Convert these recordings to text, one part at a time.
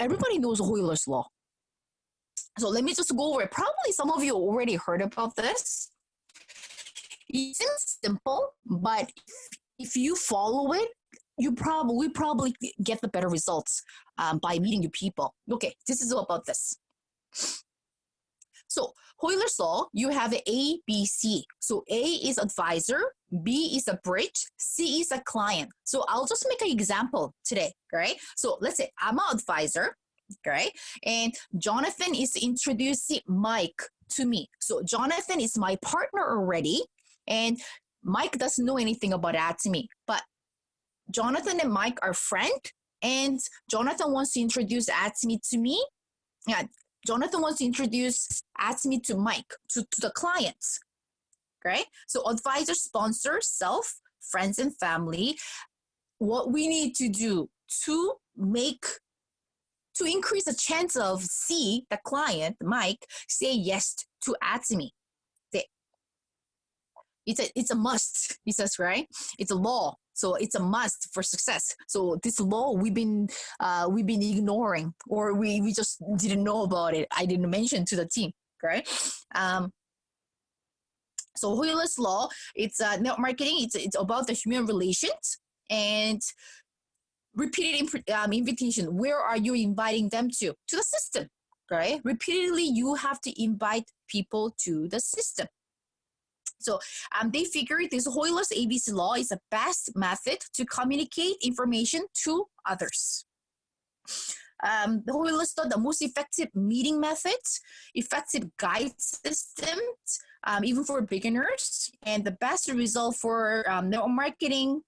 everybody knows Hoiler's law. So let me just go over it. Probably some of you already heard about this. It seems simple, but if you follow it, you probably get the better results by meeting new people. Okay, this is all about this. So Hoiler's law, you have A, B, C. So A is advisor, B is a bridge, C is a client. So I'll just make an example today, right? So let's say I'm an advisor, right? And Jonathan is introducing Mike to me. So Jonathan is my partner already, and Mike doesn't know anything about ATOMY, but Jonathan and Mike are friends, and Jonathan wants to introduce ATOMY to me. Yeah, Jonathan wants to introduce ATOMY to Mike, to the clients, right? So advisor, sponsor, self, friends, and family. What we need to do to increase the chance of C, the client, Mike, say yes to ATOMY. It's a must, he says, right? It's a law. So it's a must for success. So this law we've been ignoring, or we just didn't know about it. I didn't mention to the team, right? So Hoiler's law, it's network marketing. It's about the human relations and repeated invitation. Where are you inviting them to? To the system, right? Repeatedly, you have to invite people to the system. So they figure this Hoiler's ABC law is the best method to communicate information to others. The Hoiler's law, the most effective meeting methods, effective guide systems, even for beginners, and the best result for network marketing.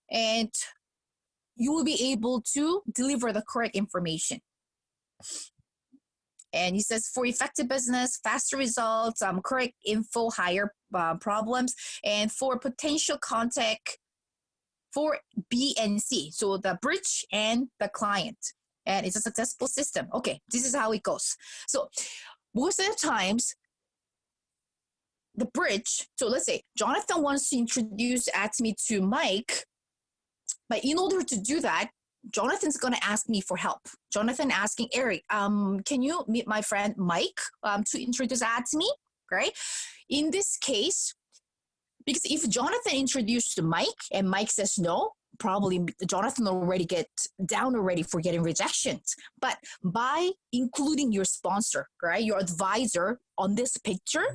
And you will be able to deliver the correct information. And he says for effective business, faster results, correct info, higher problems, and for potential contact for B and C. So the bridge and the client. And it's a successful system. Okay, this is how it goes. So most of the times, the bridge, so let's say Jonathan wants to introduce ATOMY to Mike, but in order to do that, Jonathan's going to ask me for help. Jonathan asking Aeri, can you meet my friend Mike to introduce ATOMY, right? In this case, because if Jonathan introduced Mike and Mike says no, probably Jonathan already get down already for getting rejections. But by including your sponsor, right, your advisor on this picture,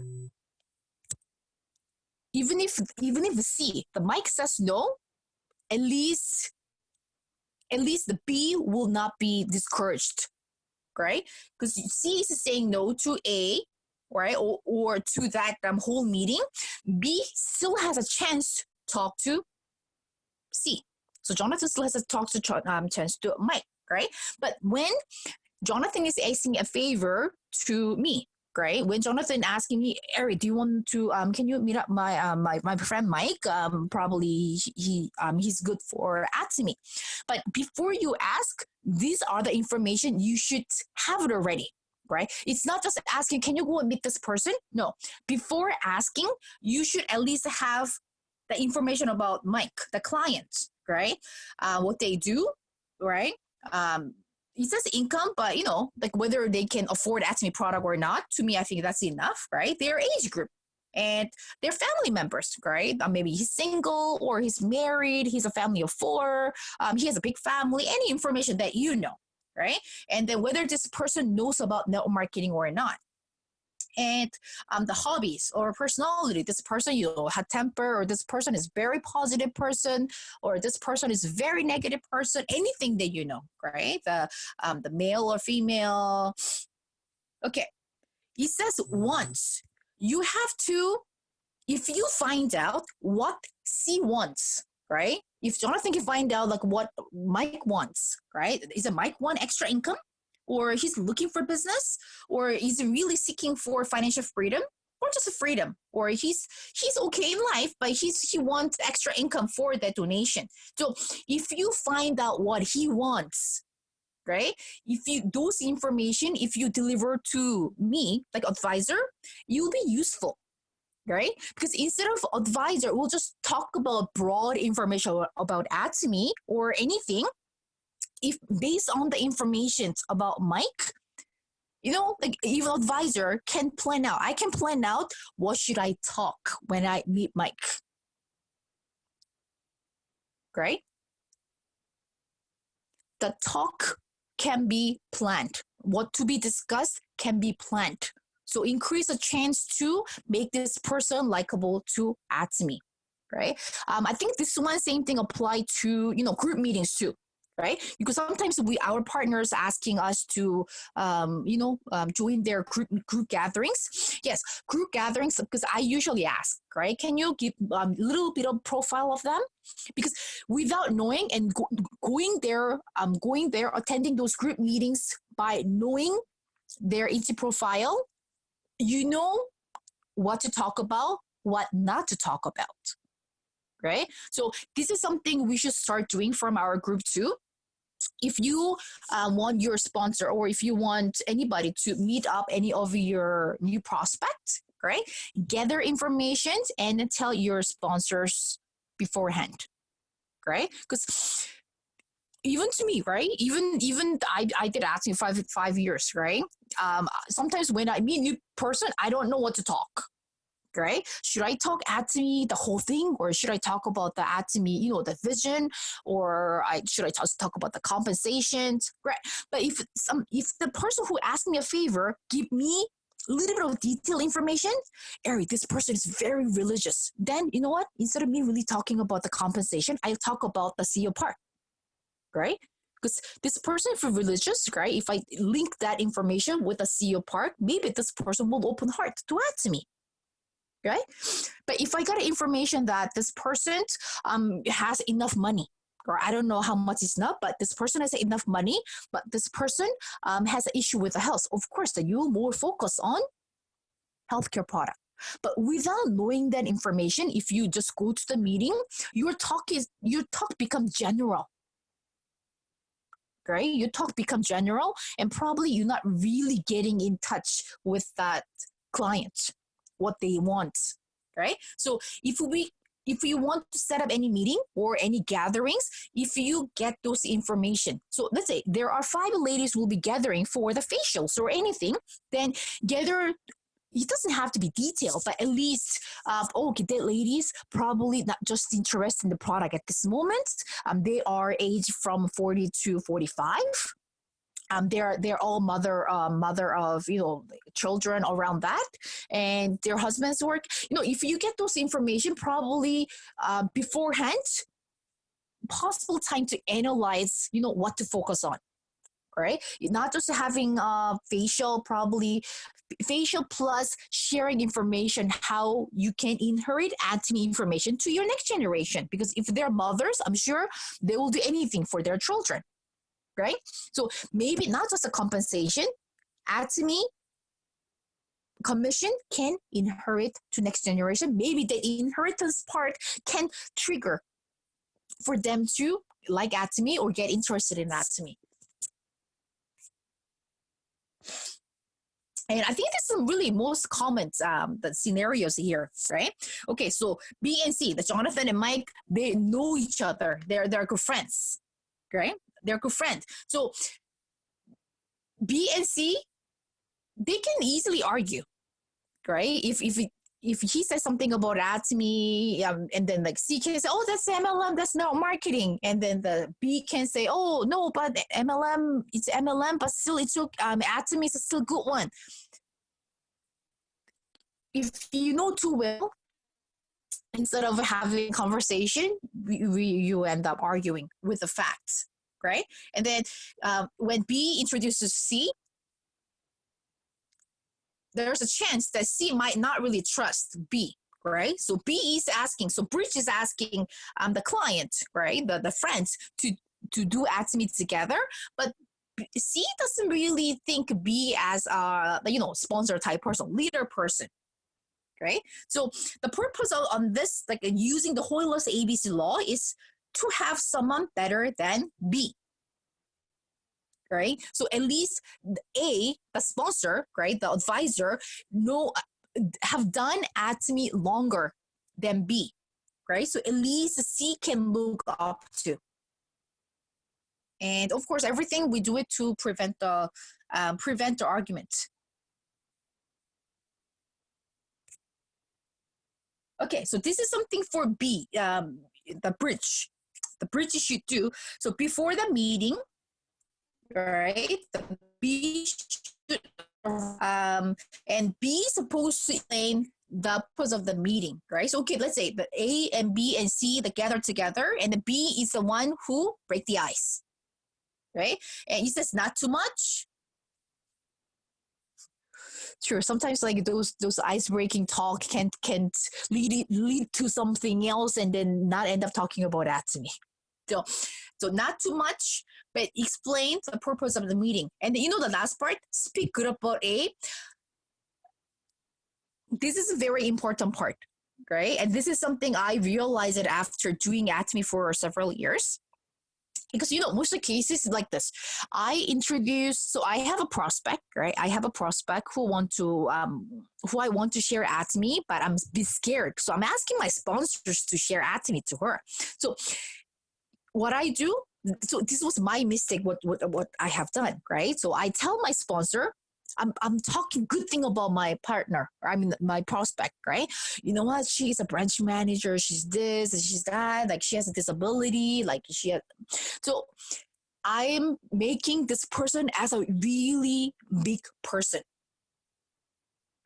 even if the Mike says no, at least the B will not be discouraged, right? Because C is saying no to A, right, or to that whole meeting. B still has a chance to talk to C. So Jonathan still has a chance to Mike, right? But when Jonathan is asking a favor to me, right? When Jonathan asking me, Aeri, do you want to? Can you meet up my friend Mike? Probably he's good for ATOMY. But before you ask, these are the information you should have it already, right? It's not just asking, can you go and meet this person? No. Before asking, you should at least have the information about Mike, the client, right? What they do, right? It says income, but like whether they can afford ATOMY product or not, to me, I think that's enough, right? Their age group and their family members, right? Maybe he's single or he's married. He's a family of 4. He has a big family, any information that you know, right? And then whether this person knows about network marketing or not. And the hobbies or personality, this person, had temper, or this person is very positive person, or this person is very negative person, anything that you know, right? The male or female. Okay. He says once you have to, if you find out what C wants, right? If Jonathan can find out like what Mike wants, right? Is it Mike want extra income? Or he's looking for business, or he's really seeking for financial freedom, or just freedom, or he's okay in life, but he wants extra income for that donation. So if you find out what he wants, right? Those information, if you deliver to me, like advisor, you'll be useful, right? Because instead of advisor, we'll just talk about broad information about ATOMY or anything. if based on the information about Mike, like even advisor can plan out. I can plan out what should I talk when I meet Mike, right? The talk can be planned. What to be discussed can be planned. So increase the chance to make this person likable to ATOMY, right? I think this one same thing apply to group meetings too, right? Because sometimes our partners asking us to join their group gatherings. Yes, group gatherings, because I usually ask, right? Can you give a little bit of profile of them? Because without knowing and going there, attending those group meetings by knowing their ET profile, you know what to talk about, what not to talk about, right? So this is something we should start doing from our group too. If you want your sponsor, or if you want anybody to meet up any of your new prospects, right? Gather information and tell your sponsors beforehand, right? Because even to me, right? Even I did ask you 5 years, right? Sometimes when I meet a new person, I don't know what to talk. Right? Should I talk ATOMY the whole thing, or should I talk about the ATOMY, the vision, or should I talk about the compensation? Right? But if the person who asked me a favor give me a little bit of detailed information, Aeri, this person is very religious. Then you know what? Instead of me really talking about the compensation, I talk about the CEO part, right? Because this person, if religious, right? If I link that information with the CEO part, maybe this person will open heart to ATOMY. Right? But if I got information that this person has enough money, or I don't know how much is enough, but this person has enough money, but this person has an issue with the health, of course, that you more focus on healthcare product. But without knowing that information, if you just go to the meeting, your talk becomes general. Right? Your talk becomes general, and probably you're not really getting in touch with that client, what they want, right? So if you want to set up any meeting or any gatherings, if you get those information, so let's say there are 5 ladies who will be gathering for the facials or anything, then gather. It doesn't have to be detailed, but at least, okay, the ladies probably not just interested in the product at this moment. They are aged from 40 to 45. They're all mother of children around that, and their husbands work. If you get those information, probably beforehand, possible time to analyze. What to focus on, right? Not just having facial, probably facial plus sharing information how you can inherit ATOMY information to your next generation. Because if they're mothers, I'm sure they will do anything for their children. Right? So maybe not just a compensation, ATOMY commission can inherit to next generation. Maybe the inheritance part can trigger for them to like ATOMY or get interested in ATOMY. And I think this is really most common the scenarios here, right? Okay, so B and C, the Jonathan and Mike, they know each other. They're good friends, right? They're good friends. So B and C, they can easily argue, right? If he says something about ATOMY, and then like C can say, oh, that's MLM, that's not marketing. And then the B can say, oh, no, but MLM, it's MLM, but still, it's still, ATOMY is still a good one. If you know too well, instead of having conversation, you end up arguing with the facts, right? And then when B introduces C, there's a chance that C might not really trust B, right? So B is asking, so Bridge is asking the client, right, the friends to do ATOMY together, but C doesn't really think B as a sponsor type person, leader person, right? So the purpose on this, like using the Hoiler's ABC law, is to have someone better than B. Right? So at least A, the sponsor, right, the advisor, have done ATOMY longer than B, right? So at least C can look up to. And of course, everything we do it to prevent the argument. Okay, so this is something for B, the bridge. The bridge you should do. So before the meeting, right, the B should, and B is supposed to explain the purpose of the meeting, right? So, okay, let's say the A and B and C, they gather together, and the B is the one who break the ice, right? And he says not too much. Sure, sometimes like those ice breaking talk can lead to something else, and then not end up talking about ATOMY. So not too much, but explain the purpose of the meeting. And then, the last part, speak good about A. This is a very important part, right? And this is something I realized it after doing ATOMY for several years. Because, most of the cases like this, so I have a prospect, right? I have a prospect who I want to share ATOMY, but I'm a bit scared. So I'm asking my sponsors to share ATOMY to her. So what I do, so this was my mistake, what I have done, right? So I tell my sponsor, I'm talking good thing about my partner, my prospect, right? You know what? She's a branch manager. She's this and she's that. Like she has a disability. So I'm making this person as a really big person,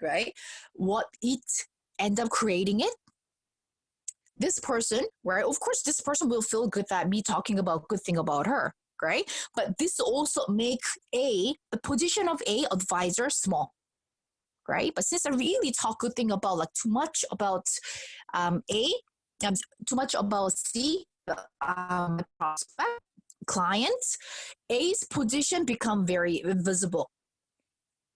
right? What it end up creating it. This person, right? Of course, this person will feel good that me talking about good thing about her, right? But this also makes the position of A advisor small, right? But since I really talk good thing about too much about A, too much about C, prospect, client, A's position become very visible.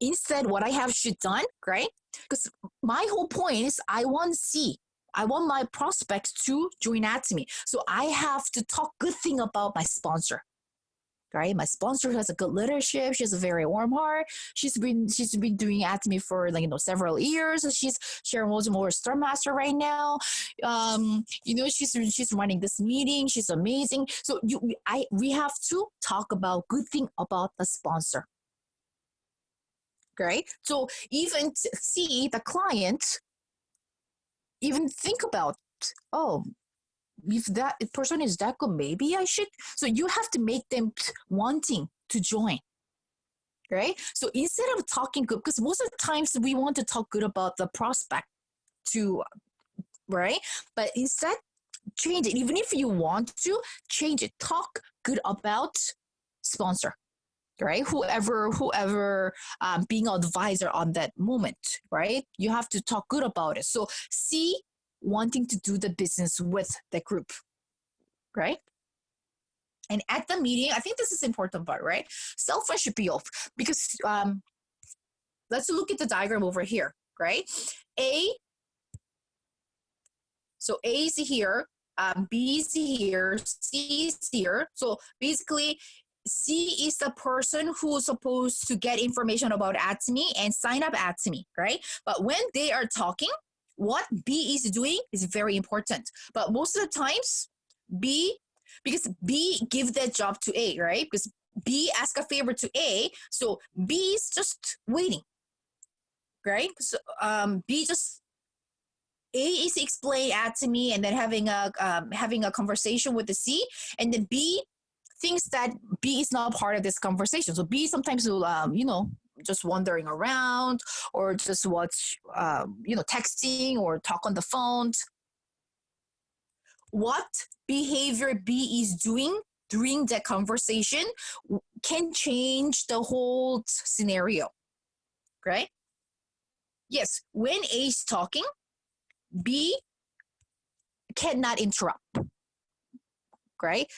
Instead, what I have should done, right? Because my whole point is I want C. I want my prospects to join ATOMY. So I have to talk good thing about my sponsor, right? My sponsor has a good leadership. She has a very warm heart. She's been doing ATOMY for several years. She's sharing more Scrum Master right now. She's running this meeting. She's amazing. So we have to talk about good thing about the sponsor. Right? So even see the client, even think about, if that person is that good, maybe I should. So you have to make them wanting to join. Right? So instead of talking good, because most of the times we want to talk good about the prospect too, right? But instead, change it. Even if you want to, change it. Talk good about sponsor. Right? Whoever being an advisor on that moment, right? You have to talk good about it. So C, wanting to do the business with the group, right? And at the meeting, I think this is important part, right? Cell phone should be off because let's look at the diagram over here, right? So A is here, B is here, C is here. So basically, C is the person who's supposed to get information about ATOMY and sign up ATOMY, right? But when they are talking, what B is doing is very important. But most of the times, because B give that job to A, right? Because B ask a favor to A, so B is just waiting, right? So B just A is explain ATOMY and then having a conversation with the C, and then B thinks that B is not part of this conversation. So B sometimes will, just wandering around or just watch, texting or talk on the phone. What behavior B is doing during that conversation can change the whole scenario, right? Yes, when A is talking, B cannot interrupt, right?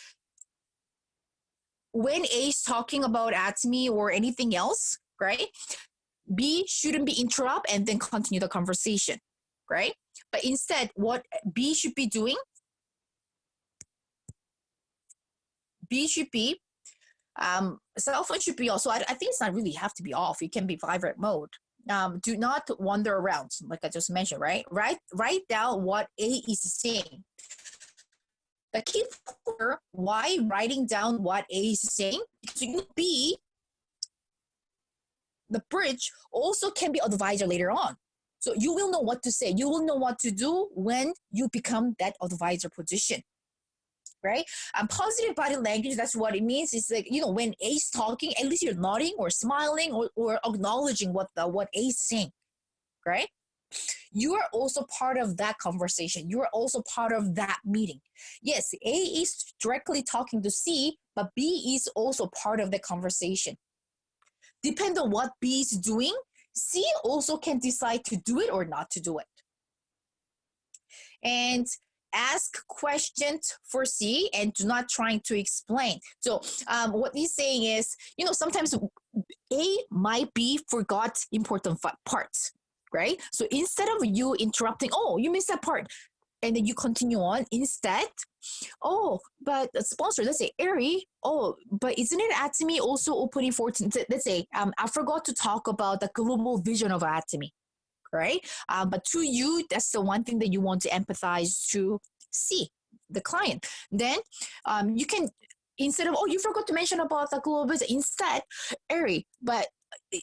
When A is talking about ATOMY or anything else, right? B shouldn't be interrupt and then continue the conversation, right? But instead, what B should be doing, B should be, cell phone should be also, I think it's not really have to be off. It can be vibrate mode. Do not wander around, like I just mentioned, right? Write down what A is saying. The key for why writing down what A is saying, because you B, the bridge also can be advisor later on. So you will know what to say. You will know what to do when you become that advisor position, right? Positive body language, that's what it means. It's like, when A is talking, at least you're nodding or smiling or acknowledging what A is saying, right? You are also part of that conversation. You are also part of that meeting. Yes, A is directly talking to C, but B is also part of the conversation. Depending on what B is doing, C also can decide to do it or not to do it. And ask questions for C and do not trying to explain. So what he's saying is, sometimes A might be forgot important parts, right? So instead of you interrupting, oh, you missed that part, and then you continue on, instead, oh, but the sponsor, let's say Aeri, oh, but isn't it ATOMY also opening 14? Let's say I forgot to talk about the global vision of ATOMY, right? But to you, that's the one thing that you want to empathize to see the client. Then you can, instead of, oh, you forgot to mention about the global vision, instead, Aeri, but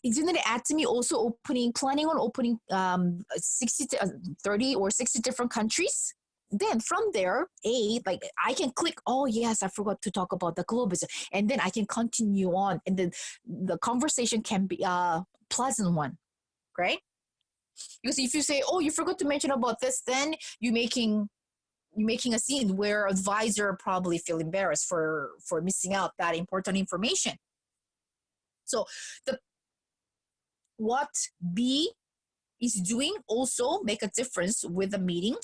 isn't it ATOMY also planning on opening 30 or 60 different countries? Then from there, I can click, oh yes, I forgot to talk about the globalism, and then I can continue on, and then the conversation can be a pleasant one, right? Because if you say, oh, you forgot to mention about this, then you're making a scene where advisor probably feel embarrassed for missing out that important information. So what B is doing also make a difference with the meeting.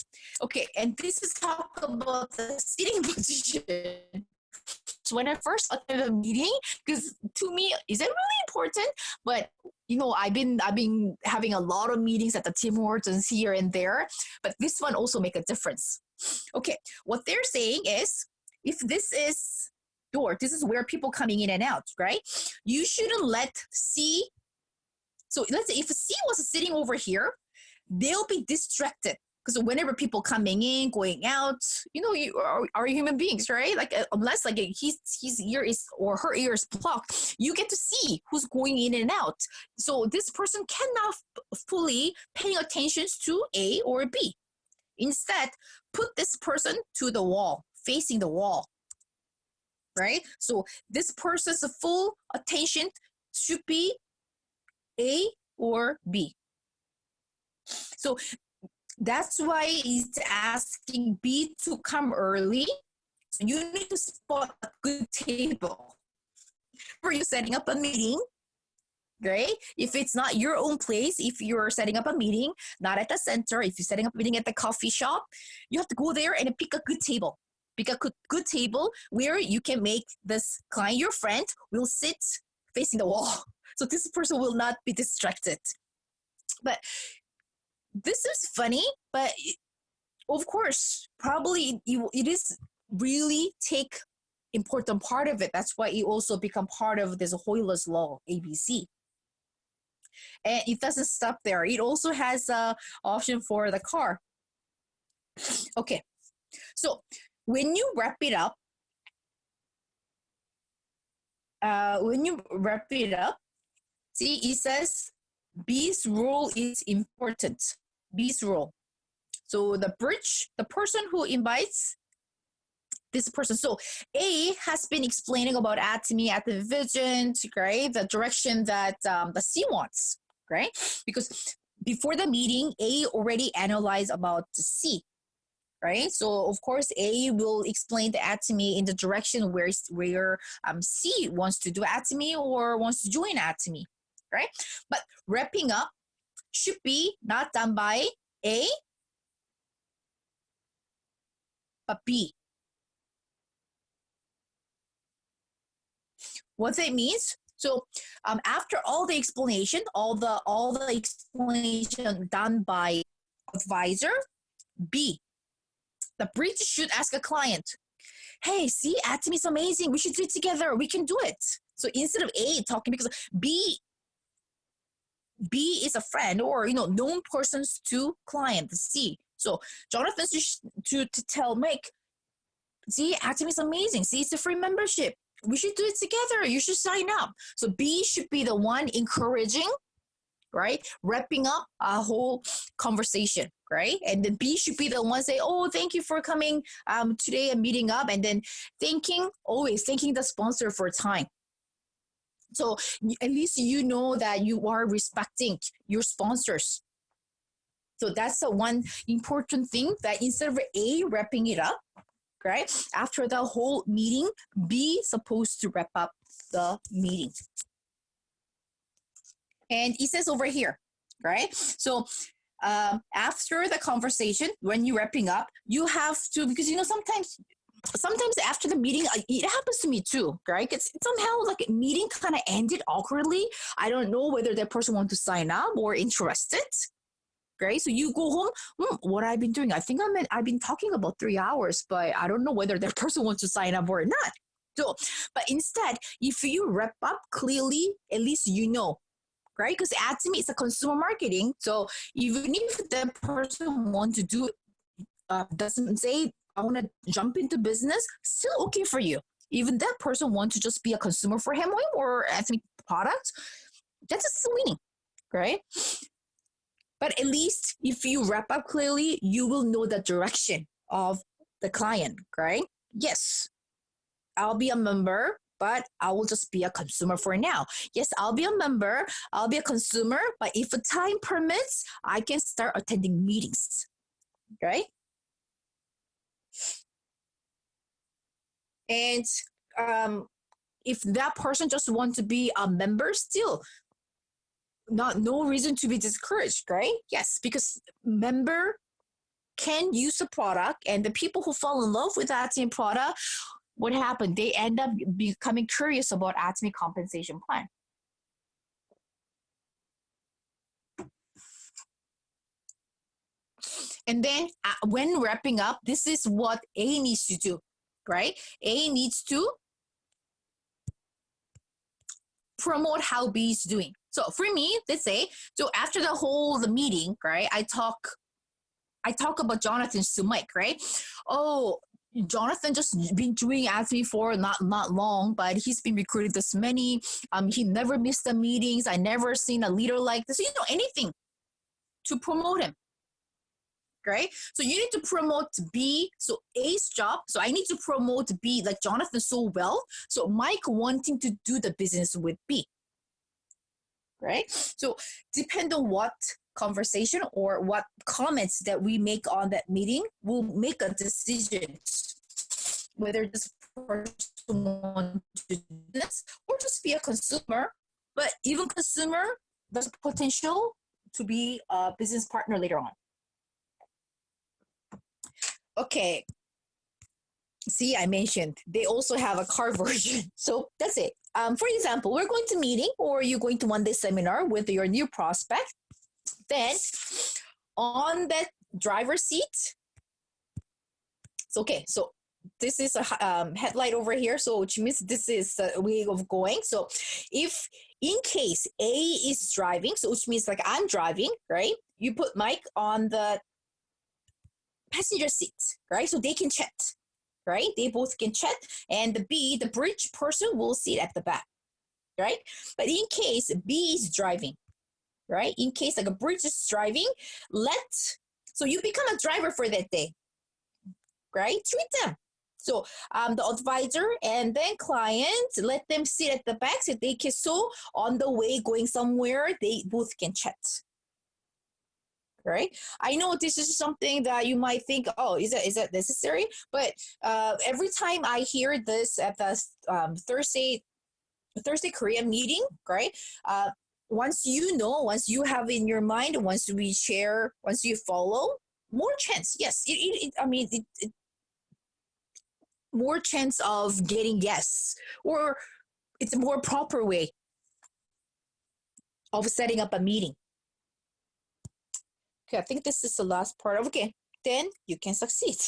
Okay, and this is talk about the sitting position. So when I first attended a meeting, because to me, is it really important? But I've been having a lot of meetings at the Tim Hortons here and there, but this one also make a difference. Okay, what they're saying is, if this is door, this is where people coming in and out, right? You shouldn't let C. So let's say if C was sitting over here, they'll be distracted because whenever people coming in, going out, you are human beings, right? Like unless like his ear is or her ear is blocked, you get to see who's going in and out. So this person cannot fully pay attention to A or B. Instead, put this person to the wall, facing the wall, right? So this person's full attention should be A or B. So that's why he's asking B to come early. So you need to spot a good table. For you setting up a meeting, right? If it's not your own place, if you're setting up a meeting, not at the center, if you're setting up a meeting at the coffee shop, you have to go there and pick a good table. Pick a good table where you can make this client, your friend, will sit facing the wall. So this person will not be distracted. But this is funny, but of course, probably it is really take important part of it. That's why it also become part of this Hoiler's law, ABC. And it doesn't stop there. It also has a option for the car. Okay, so when you wrap it up, see, it says B's role is important. B's role. So the person who invites this person. So A has been explaining about ATOMY at the vision, right? The direction that the C wants, right? Because before the meeting, A already analyzed about the C, right? So of course, A will explain the ATOMY in the direction where C wants to do ATOMY or wants to join ATOMY, right? But wrapping up should be not done by A, but B. What that means? So after all the explanation, all the explanation done by advisor, B, the bridge should ask a client, hey, see, ATOMY is amazing. We should do it together. We can do it. So instead of A talking, because B is a friend or known persons to client C. So Jonathan to tell Mike, See, ATOMY is amazing. See, it's a free membership. We should do it together. You should sign up. So B should be the one encouraging, right? Wrapping up a whole conversation, right? And then B should be the one say, "Oh, thank you for coming today and meeting up," and then always thanking the sponsor for time. So at least you know that you are respecting your sponsors. So that's the one important thing, that instead of A wrapping it up, right? After the whole meeting, B supposed to wrap up the meeting. And it says over here, right? So after the conversation, when you're wrapping up, you have to, because sometimes after the meeting, it happens to me too, right? It's somehow like a meeting kind of ended awkwardly. I don't know whether that person wants to sign up or interested. Right? So you go home, what I've been doing, I've been talking about 3 hours, but I don't know whether that person wants to sign up or not. So, but instead, if you wrap up clearly, at least you know, right? Because ATOMY is a consumer marketing. So even if that person wants to do, doesn't say, I want to jump into business, still okay for you. Even that person wants to just be a consumer for him or ATOMY product, that's still winning, right? But at least if you wrap up clearly, you will know the direction of the client, right? Yes, I'll be a member, but I will just be a consumer for now. Yes, I'll be a member, I'll be a consumer, but if the time permits, I can start attending meetings, right? And if that person just wants to be a member, still, no reason to be discouraged, right? Yes, because member can use the product, and the people who fall in love with that same product, what happened? They end up becoming curious about ATOMY compensation plan. And then when wrapping up, this is what A needs to do, right? A needs to promote how B is doing. So for me, let's say, so after the meeting, right? I talk about Jonathan to Mike, right? Oh, Jonathan just been doing ATOMY for not long, but he's been recruited this many. He never missed the meetings. I never seen a leader like this. Anything to promote him, right? So you need to promote B. So A's job. So I need to promote B like Jonathan so well. So Mike wanting to do the business with B, right? So depend on what conversation or what comments that we make on that meeting, will make a decision whether this person wants to do this or just be a consumer. But even consumer, there's potential to be a business partner later on. Okay. See, I mentioned they also have a car version. So that's it. For example, we're going to meeting or you're going to one-day seminar with your new prospect. Then on that driver's seat, it's okay. So this is a headlight over here. So which means this is a way of going. So if in case A is driving, so which means like I'm driving, right? You put Mike on the passenger seat, right? So they can chat, right? They both can chat. And the bridge person will sit at the back, right? But in case B is driving, right? In case like a bridge is driving, so you become a driver for that day, right? Treat them. So the advisor and then client, let them sit at the back so they can, so on the way going somewhere, they both can chat. Right? I know this is something that you might think, oh, is that necessary? But every time I hear this at the Thursday Korea meeting, right? Once you have in your mind, once you follow, more chance. Yes, more chance of getting yes, or it's a more proper way of setting up a meeting. Okay, I think this is the last part. Okay, then you can succeed.